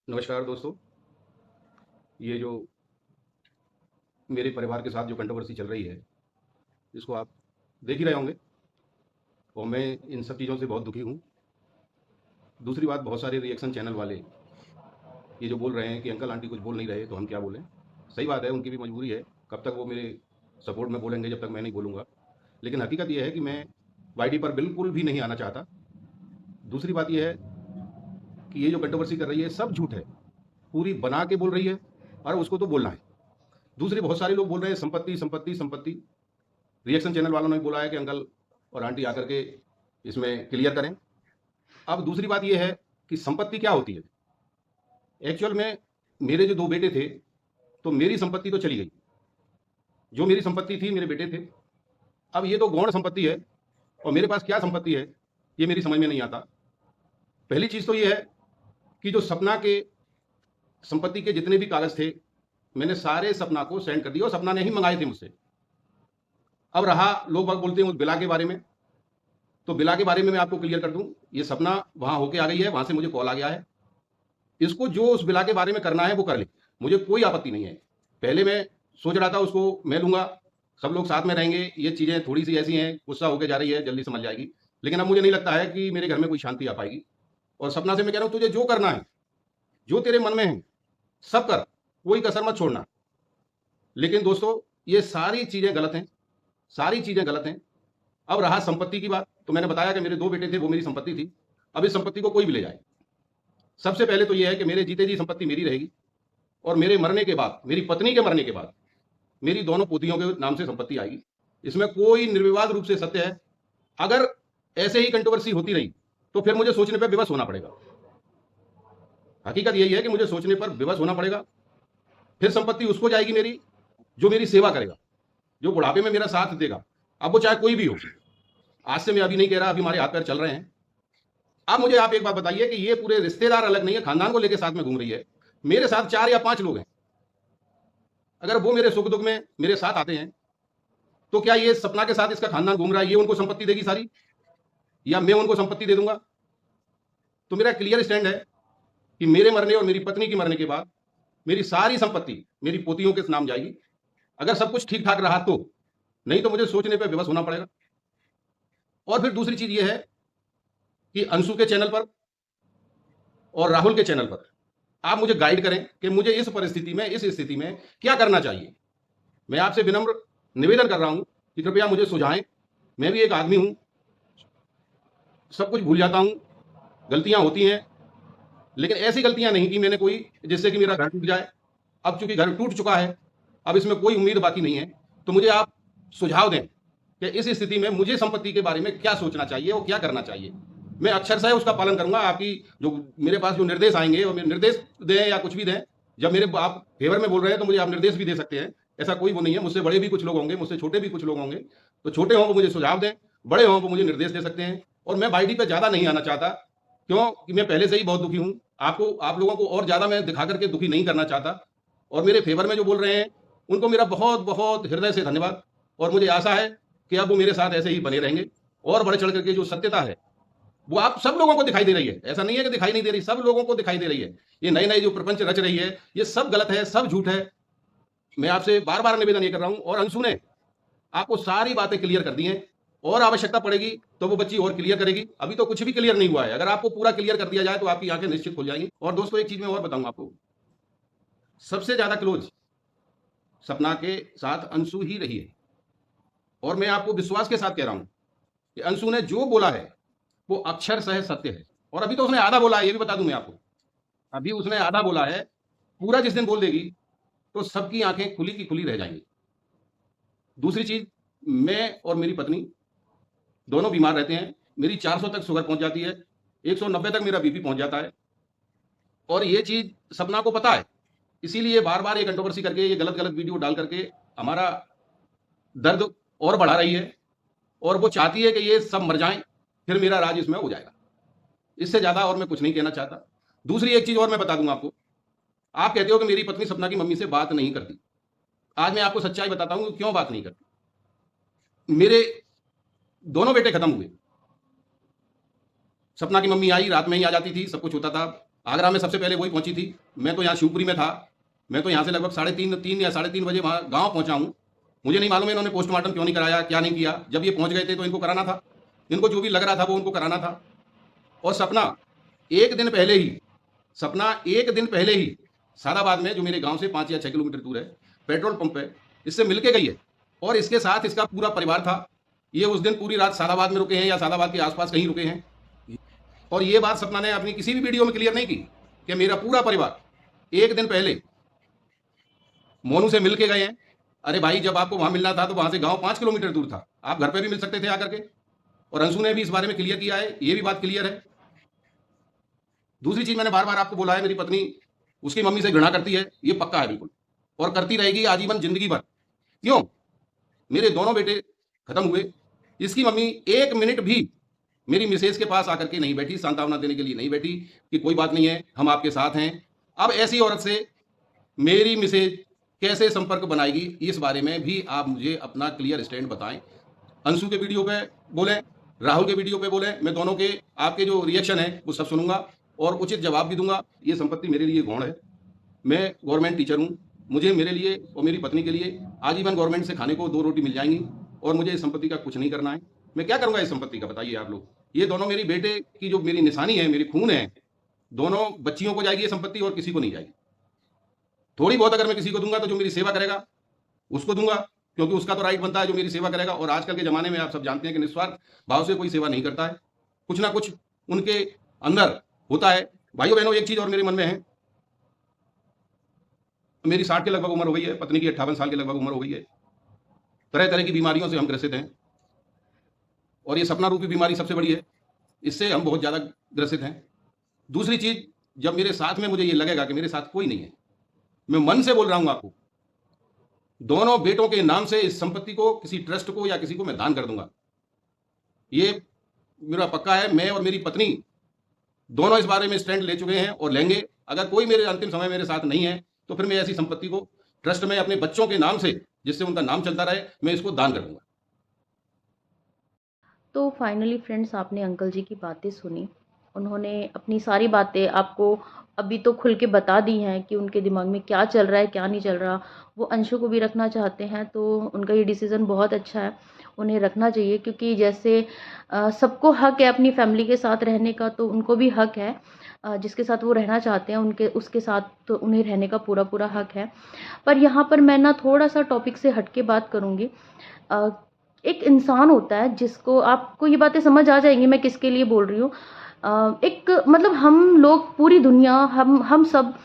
नमस्कार दोस्तों। ये जो मेरे परिवार के साथ जो कंट्रोवर्सी चल रही है, इसको आप देख ही रहे होंगे और मैं इन सब चीज़ों से बहुत दुखी हूँ। दूसरी बात, बहुत सारे रिएक्शन चैनल वाले ये जो बोल रहे हैं कि अंकल आंटी कुछ बोल नहीं रहे तो हम क्या बोलें। सही बात है, उनकी भी मजबूरी है। कब तक वो मेरे सपोर्ट में बोलेंगे जब तक मैं नहीं बोलूँगा। लेकिन हकीकत ये है कि मैं वाईटी पर बिल्कुल भी नहीं आना चाहता। दूसरी बात ये है कि ये जो कंट्रोवर्सी कर रही है सब झूठ है, पूरी बना के बोल रही है और उसको तो बोलना है। दूसरे बहुत सारे लोग बोल रहे हैं संपत्ति संपत्ति संपत्ति। रिएक्शन चैनल वालों ने बोला है कि अंकल और आंटी आकर के इसमें क्लियर करें। अब दूसरी बात यह है कि संपत्ति क्या होती है। एक्चुअल में मेरे जो दो बेटे थे, तो मेरी संपत्ति तो चली गई। जो मेरी संपत्ति थी मेरे बेटे थे। अब ये तो गौण संपत्ति है और मेरे पास क्या संपत्ति है ये मेरी समझ में नहीं आता। पहली चीज तो ये है कि जो सपना के संपत्ति के जितने भी कागज थे, मैंने सारे सपना को सेंड कर दिया और सपना ने ही मंगाए थे मुझसे। अब रहा, लोग बाग बोलते हैं उस बिला के बारे में, तो बिला के बारे में मैं आपको क्लियर कर दूं। ये सपना वहां होके आ गई है, वहां से मुझे कॉल आ गया है। इसको जो उस बिला के बारे में करना है वो कर ले, मुझे कोई आपत्ति नहीं है। पहले मैं सोच रहा था उसको मैं लूंगा, सब लोग साथ में रहेंगे, ये चीजें थोड़ी सी ऐसी हैं, गुस्सा होके जा रही है, जल्दी समझ जाएगी। लेकिन अब मुझे नहीं लगता है कि मेरे घर में कोई शांति आ पाएगी। और सपना से मैं कह रहा हूं, तुझे जो करना है, जो तेरे मन में है, सब कर, कोई कसर मत छोड़ना। लेकिन दोस्तों, ये सारी चीजें गलत हैं, सारी चीजें गलत हैं। अब रहा संपत्ति की बात, तो मैंने बताया कि मेरे दो बेटे थे, वो मेरी संपत्ति थी। अब इस संपत्ति को कोई भी ले जाए, सबसे पहले तो यह है कि मेरे जीते जी संपत्ति मेरी रहेगी और मेरे मरने के बाद, मेरी पत्नी के मरने के बाद, मेरी दोनों पोतियों के नाम से संपत्ति आएगी। इसमें कोई निर्विवाद रूप से सत्य है। अगर ऐसे ही कंट्रोवर्सी होती रही तो फिर मुझे सोचने पर विवश होना पड़ेगा। हकीकत यही है कि मुझे सोचने पर विवश होना पड़ेगा। फिर संपत्ति उसको जाएगी मेरी जो मेरी सेवा करेगा, जो बुढ़ापे में मेरा साथ देगा। अब वो चाहे कोई भी हो। आज से मैं अभी नहीं कह रहा, अभी हमारे हाथ पैर चल रहे हैं। अब मुझे आप एक बात बताइए कि ये पूरे रिश्तेदार अलग नहीं है, खानदान को लेकर साथ में घूम रही है। मेरे साथ 4 या 5 लोग हैं। अगर वो मेरे सुख दुख में मेरे साथ आते हैं, तो क्या ये सपना के साथ इसका खानदान घूम रहा है, ये उनको संपत्ति देगी सारी, या मैं उनको संपत्ति दे दूंगा? तो मेरा क्लियर स्टैंड है कि मेरे मरने और मेरी पत्नी के मरने के बाद मेरी सारी संपत्ति मेरी पोतियों के नाम जाएगी। अगर सब कुछ ठीक ठाक रहा तो, नहीं तो मुझे सोचने पर विवश होना पड़ेगा। और फिर दूसरी चीज यह है कि अंशु के चैनल पर और राहुल के चैनल पर आप मुझे गाइड करें कि मुझे इस परिस्थिति में, इस स्थिति में क्या करना चाहिए। मैं आपसे विनम्र निवेदन कर रहा हूं कि कृपया मुझे सुझाएं। मैं भी एक आदमी हूं, सब कुछ भूल जाता हूं, गलतियां होती हैं, लेकिन ऐसी गलतियां नहीं कि मैंने कोई जिससे कि मेरा घर टूट जाए। अब चूंकि घर टूट चुका है, अब इसमें कोई उम्मीद बाकी नहीं है। तो मुझे आप सुझाव दें कि इस स्थिति में मुझे संपत्ति के बारे में क्या सोचना चाहिए और क्या करना चाहिए। मैं अक्षरशः उसका पालन करूंगा। आपकी जो मेरे पास जो निर्देश आएंगे, और निर्देश दें या कुछ भी दें, जब मेरे आप फेवर में बोल रहे हैं तो मुझे आप निर्देश भी दे सकते हैं। ऐसा कोई वो नहीं है। मुझसे बड़े भी कुछ लोग होंगे, मुझसे छोटे भी कुछ लोग होंगे। तो छोटे हों वो मुझे सुझाव दें, बड़े हों वो मुझे निर्देश दे सकते हैं। और मैं वाईटी पे ज्यादा नहीं आना चाहता, क्योंकि मैं पहले से ही बहुत दुखी हूं। आपको, आप लोगों को और ज्यादा मैं दिखा करके दुखी नहीं करना चाहता। और मेरे फेवर में जो बोल रहे हैं उनको मेरा बहुत बहुत हृदय से धन्यवाद। और मुझे आशा है कि अब वो मेरे साथ ऐसे ही बने रहेंगे। और बढ़ चढ़ करके जो सत्यता है वो आप सब लोगों को दिखाई दे रही है। ऐसा नहीं है कि दिखाई नहीं दे रही, सब लोगों को दिखाई दे रही है। ये नई नई जो प्रपंच रच रही है, ये सब गलत है, सब झूठ है। मैं आपसे बार बार निवेदन ये कर रहा हूं। और अंशु ने आपको सारी बातें क्लियर कर दी हैं, और आवश्यकता पड़ेगी तो वो बच्ची और क्लियर करेगी। अभी तो कुछ भी क्लियर नहीं हुआ है। अगर आपको पूरा क्लियर कर दिया जाए तो आपकी आंखें निश्चित खुल जाएंगी। और दोस्तों, एक चीज मैं और बताऊंगा आपको, सबसे ज्यादा क्लोज सपना के साथ अंशु ही रही है। और मैं आपको विश्वास के साथ कह रहा हूं कि अंशु ने जो बोला है वो अक्षरशः सत्य है। और अभी तो उसने आधा बोला है, ये भी बता दूं मैं आपको। अभी उसने आधा बोला है। पूरा जिस दिन बोल देगी तो सबकी आंखें खुली की खुली रह जाएंगी। दूसरी चीज, मैं और मेरी पत्नी दोनों बीमार रहते हैं। मेरी 400 तक शुगर पहुंच जाती है, 190 तक मेरा बीपी पहुंच जाता है। और ये चीज सपना को पता है, इसीलिए बार बार ये कंट्रोवर्सी करके, ये गलत गलत वीडियो डाल करके हमारा दर्द और बढ़ा रही है। और वो चाहती है कि ये सब मर जाएं, फिर मेरा राज इसमें हो जाएगा। इससे ज्यादा और मैं कुछ नहीं कहना चाहता। दूसरी एक चीज और मैं बता दूंगा आपको। आप कहते हो कि मेरी पत्नी सपना की मम्मी से बात नहीं करती। आज मैं आपको सच्चाई बताता हूं कि क्यों बात नहीं करती। मेरे दोनों बेटे खत्म हुए। सपना की मम्मी आई, रात में ही आ जाती थी, सब कुछ होता था। आगरा में सबसे पहले वही पहुंची थी। मैं तो यहाँ शिवपुरी में था। मैं तो यहाँ से लगभग 3:30 या 3:30 बजे वहाँ गाँव पहुँचा हूँ। मुझे नहीं मालूम इन्होंने पोस्टमार्टम क्यों नहीं कराया, क्या नहीं किया। जब ये पहुँच गए थे तो इनको कराना था। इनको जो भी लग रहा था वो उनको कराना था। और सपना एक दिन पहले ही सादाबाद में, जो मेरे गांव से 5 या 6 किलोमीटर दूर है, पेट्रोल पंप है, इससे मिल के गई है। और इसके साथ इसका पूरा परिवार था। ये उस दिन पूरी रात सादाबाद में रुके हैं या सादाबाद के आसपास कहीं रुके हैं। और ये बात सपना ने अपनी किसी भी वीडियो में क्लियर नहीं की कि मेरा पूरा परिवार एक दिन पहले मोनू से मिल के गए हैं। अरे भाई, जब आपको वहां मिलना था तो वहां से गांव 5 किलोमीटर दूर था, आप घर पे भी मिल सकते थे आकर के। और अंशु ने भी इस बारे में क्लियर किया है, ये भी बात क्लियर है। दूसरी चीज, मैंने बार बार आपको बोला है, मेरी पत्नी उसकी मम्मी से घृणा करती है, ये पक्का है बिल्कुल, और करती रहेगी आजीवन, जिंदगी भर। क्यों? मेरे दोनों बेटे खत्म हुए, इसकी मम्मी 1 मिनट भी मेरी मिसेज के पास आकर के नहीं बैठी, सांत्वना देने के लिए नहीं बैठी कि कोई बात नहीं है, हम आपके साथ हैं। अब ऐसी औरत से मेरी मिसेज कैसे संपर्क बनाएगी, इस बारे में भी आप मुझे अपना क्लियर स्टैंड बताएं। अंशु के वीडियो पे बोलें, राहुल के वीडियो पे बोलें, मैं दोनों के आपके जो रिएक्शन है वो सब सुनूंगा और उचित जवाब भी दूंगा। ये संपत्ति मेरे लिए गौण है। मैं गवर्नमेंट टीचर हूँ, मुझे मेरे लिए और मेरी पत्नी के लिए आजीवन गवर्नमेंट से खाने को 2 रोटी मिल जाएंगी, और मुझे इस संपत्ति का कुछ नहीं करना है। मैं क्या करूंगा इस संपत्ति का, बताइए आप लोग। ये दोनों मेरी बेटे की जो मेरी निशानी है, मेरी खून है, दोनों बच्चियों को जाएगी ये संपत्ति और किसी को नहीं जाएगी। थोड़ी बहुत अगर मैं किसी को दूंगा तो जो मेरी सेवा करेगा उसको दूंगा, क्योंकि उसका तो राइट बनता है जो मेरी सेवा करेगा। और आजकल के ज़माने में आप सब जानते हैं कि निस्वार्थ भाव से कोई सेवा नहीं करता है, कुछ ना कुछ उनके अंदर होता है। भाइयों बहनों, एक चीज़ और मेरे मन में है, मेरी 60 के लगभग उम्र हो गई है, पत्नी की 58 साल के लगभग उम्र हो गई है। तरह तरह की बीमारियों से हम ग्रसित हैं, और ये सपना रूपी बीमारी सबसे बड़ी है, इससे हम बहुत ज़्यादा ग्रसित हैं। दूसरी चीज़, जब मेरे साथ में मुझे ये लगेगा कि मेरे साथ कोई नहीं है, मैं मन से बोल रहा हूँ आपको, दोनों बेटों के नाम से इस संपत्ति को किसी ट्रस्ट को या किसी को मैं दान कर दूंगा। ये मेरा पक्का है। मैं और मेरी पत्नी दोनों इस बारे में स्टैंड ले चुके हैं और लेंगे। अगर कोई मेरे अंतिम समय मेरे साथ नहीं है तो फिर मैं ऐसी संपत्ति को ट्रस्ट में अपने बच्चों के नाम से, जिससे उनका नाम चलता रहे, मैं इसको दान कर दूंगा। तो फाइनली फ्रेंड्स, आपने अंकल जी की बातें सुनी। उन्होंने अपनी सारी बातें आपको अभी तो खुल के बता दी हैं कि उनके दिमाग में क्या चल रहा है, क्या नहीं चल रहा। वो अंशु को भी रखना चाहते हैं, तो उनका ये डिसीज़न बहुत अच्छा है, उन्हें रखना चाहिए। क्योंकि जैसे सबको हक है अपनी फैमिली के साथ रहने का, तो उनको भी हक है। जिसके साथ वो रहना चाहते हैं उसके साथ तो उन्हें रहने का पूरा पूरा हक है। पर यहाँ पर मैं ना थोड़ा सा टॉपिक से हट के बात करूँगी। एक इंसान होता है जिसको, आपको ये बातें समझ आ जाएंगी मैं किसके लिए बोल रही हूँ। एक मतलब हम लोग, पूरी दुनिया, हम सब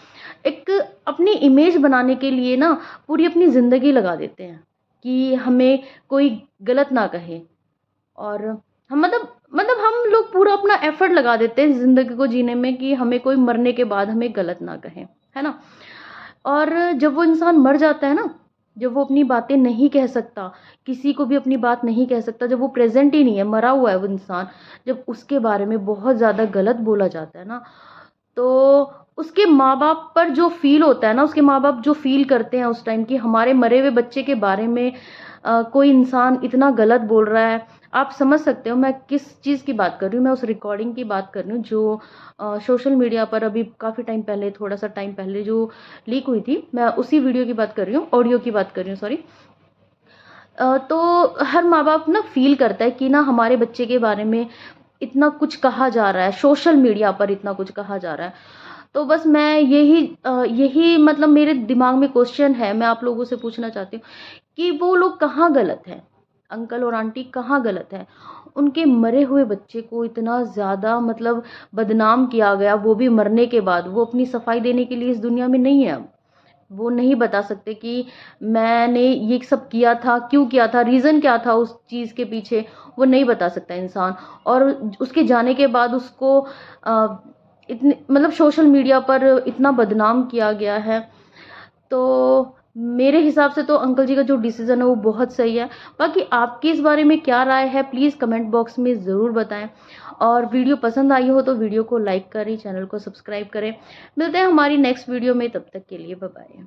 एक अपनी इमेज बनाने के लिए ना पूरी अपनी ज़िंदगी लगा देते हैं कि हमें कोई गलत ना कहे। और हम मतलब हम लोग पूरा अपना एफर्ट लगा देते हैं ज़िंदगी को जीने में कि हमें कोई मरने के बाद हमें गलत ना कहे, है ना। और जब वो इंसान मर जाता है ना, जब वो अपनी बातें नहीं कह सकता, किसी को भी अपनी बात नहीं कह सकता, जब वो प्रेजेंट ही नहीं है, मरा हुआ है वो इंसान, जब उसके बारे में बहुत ज़्यादा गलत बोला जाता है ना, तो उसके माँ बाप पर जो फील होता है ना, उसके माँ बाप जो फील करते हैं उस टाइम कि हमारे मरे हुए बच्चे के बारे में कोई इंसान इतना गलत बोल रहा है। आप समझ सकते हो मैं किस चीज़ की बात कर रही हूँ। मैं उस रिकॉर्डिंग की बात कर रही हूँ जो सोशल मीडिया पर अभी काफ़ी टाइम पहले, थोड़ा सा टाइम पहले जो लीक हुई थी। मैं उसी वीडियो की बात कर रही हूँ, ऑडियो की बात कर रही हूँ, सॉरी। तो हर माँ बाप ना फील करता है कि ना हमारे बच्चे के बारे में इतना कुछ कहा जा रहा है, सोशल मीडिया पर इतना कुछ कहा जा रहा है। तो बस मैं यही मतलब मेरे दिमाग में क्वेश्चन है, मैं आप लोगों से पूछना चाहती हूँ कि वो लोग कहाँ गलत हैं, अंकल और आंटी कहाँ गलत हैं। उनके मरे हुए बच्चे को इतना ज़्यादा मतलब बदनाम किया गया, वो भी मरने के बाद। वो अपनी सफाई देने के लिए इस दुनिया में नहीं है अब। वो नहीं बता सकते कि मैंने ये सब किया था, क्यों किया था, रीज़न क्या था उस चीज़ के पीछे, वो नहीं बता सकता इंसान। और उसके जाने के बाद उसको इतने मतलब सोशल मीडिया पर इतना बदनाम किया गया है। तो मेरे हिसाब से तो अंकल जी का जो डिसीज़न है वो बहुत सही है। बाकी आपकी इस बारे में क्या राय है, प्लीज़ कमेंट बॉक्स में ज़रूर बताएं। और वीडियो पसंद आई हो तो वीडियो को लाइक करें, चैनल को सब्सक्राइब करें। मिलते हैं हमारी नेक्स्ट वीडियो में, तब तक के लिए बाय बाय।